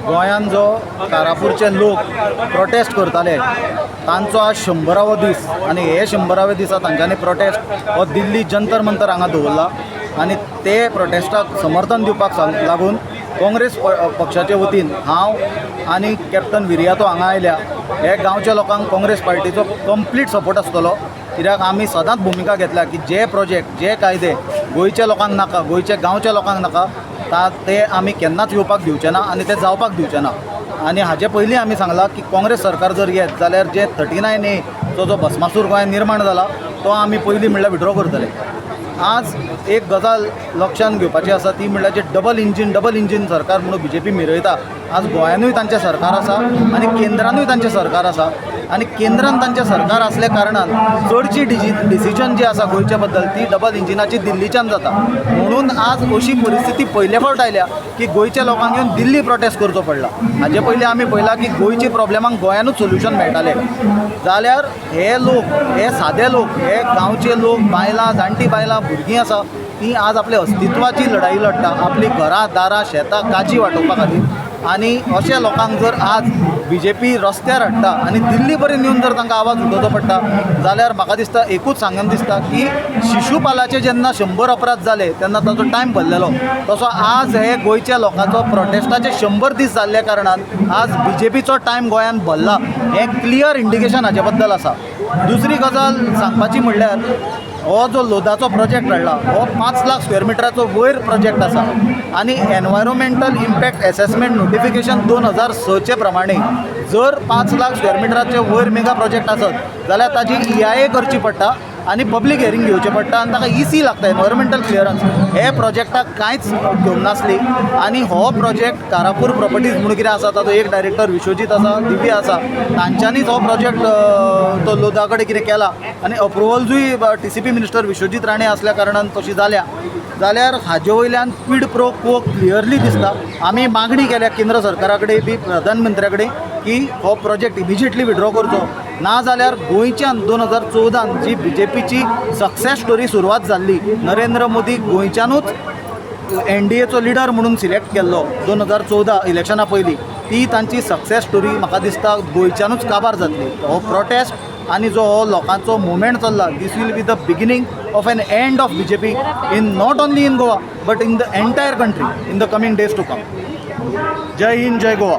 गोंयान जो कारापूरचे लोक प्रोटेस्ट करताले तांचो आज 100वा दीस आनी हे 100व्या दिसा तांच्यांनी प्रोटेस्ट हो दिल्ली जंतर मंतर हांगा दवरला आनी ते प्रोटेस्टाक समर्थन दिवपाक लागून काँग्रेस पक्षाचे वतीन हांव आनी कॅप्टन विरियातो हांगा आयल्या. हे गांवच्या लोकांक काँग्रेस पार्टीचो कंप्लीट सपोर्ट आसतलो, कित्याक आमी सदांच भुमिका घेतल्या की जे प्रोजेक्ट जे कायदे गोंयच्या लोकांक नाका, गोंयच्या गांवच्या लोकांक नाका ते आमी केन्नाच येवपाक दिवचे ना आनी ते जावपाक दिवचे ना. आनी हाचे पयलीं आमी सांगलां की काँग्रेस सरकार जर येत जाल्यार जे 39A जो भस्मासूर गोंयांत निर्माण जाला तो आमी पयलीं म्हणल्यार विड्रॉ करतले. आज एक गजाल लक्षांत घेवपाची आसा ती म्हणल्यार जे डबल इंजीन सरकार म्हणून BJP मिरयता. आज गोंयानूय तांचें सरकार आसा आनी केंद्रानूय तांचें सरकार आसा आनी केंद्रान तांचें सरकार आसल्या कारणान चडची डिसिजन जी आसा गोंयच्या बद्दल ती डबल इंजिनाची दिल्लीच्यान जाता. म्हणून आज अशी परिस्थिती पयले फावट आयल्या की गोंयच्या लोकांक येवन दिल्ली प्रोटेस्ट करचो पडला. हाजे पयलीं आमी पळयलां की गोंयची प्रॉब्लेमांक गोंयानूच सोल्युशन मेळटालें. जाल्यार हे लोक, हे सादे लोक, हे गांवचे लोक, बायलां, जाणटी बायलां, भुरगीं आसा ती आज आपल्या अस्तित्वाची लढाई लढटा, आपली घरां दारां शेतां काजी वांटोवपा खातीर. आनी अशा लोकांक जर आज BJP रस्त्यार हाडटा आनी दिल्ली पर्यंत येवन जर तांकां आवाज उठोवचो पडटा जाल्यार म्हाका दिसता एकूच सांगन दिसता की शिशुपालाचे जेन्ना 100 अपराध जाले तेन्ना ताचो टायम भरलेलो, तसो आज हे गोंयच्या लोकांचो प्रोटेस्टाचे 100 दीस जाल्ल्या कारणान आज BJPचो टायम गोंयांत भरला हें क्लियर इंडिकेशन हाचे बद्दल आसा. दुसरी गजाल सांगपाची म्हणल्यार हो जो लोदाचो प्रोजेक्ट हाडला हो 5 लाख स्क्वेअर मिटराचो वयर प्रोजेक्ट आसा आनी एनवायरमेंटल इम्पॅक्ट एसेसमेंट नोटिफिकेशन 2006चे प्रमाणे जर 5 लाख स्क्वेअर मिटराचे वयर मेगा प्रोजेक्ट आसत जाल्यार ताची EIA करची पडटा आनी पब्लीक हियरींग घेवचें पडटा आनी ताका EC लागता, एनवायरमेंटल क्लियरन्स. हे प्रोजेक्टाक कांयच घेवंक नासली आनी हो प्रोजेक्ट कारापूर प्रॉपर्टीज म्हणून कितें आसा ताचो एक डायरेक्टर विश्वजीत आसा, दिव्या आसा, तांच्यांनीच हो प्रोजेक्ट तो लोदा कडेन कितें केला आनी अप्रुवल्सूय TCP मिनिस्टर विश्वजीत राणे आसल्या कारणान तशी जाल्या. जाल्यार हाजे वयल्यान क्विड प्रो क्वो क्लियरली दिसता. आमी मागणी केल्या केंद्र सरकारा कडेन बी, प्रधानमंत्र्या कडेन की हो प्रोजेक्ट इमिजिएटली विड्रॉ करचो, ना जाल्यार गोंयच्यान 2014 जी BJPची सक्सेस स्टोरी सुरवात जाल्ली, नरेंद्र मोदी गोंयच्यानूच NDAचो लिडर म्हणून सिलेक्ट केल्लो 2014 इलेक्शना पयलीं, ती तांची सक्सेस स्टोरी म्हाका दिसता गोंयच्यानूच काबार जातली. हो प्रोटेस्ट आनी जो हो लोकांचो मुवमेंट चल्ला this will be the beginning of an end of BJP in not only in Goa but in the entire country in the coming days to come. जय हिंद, जय गोवा.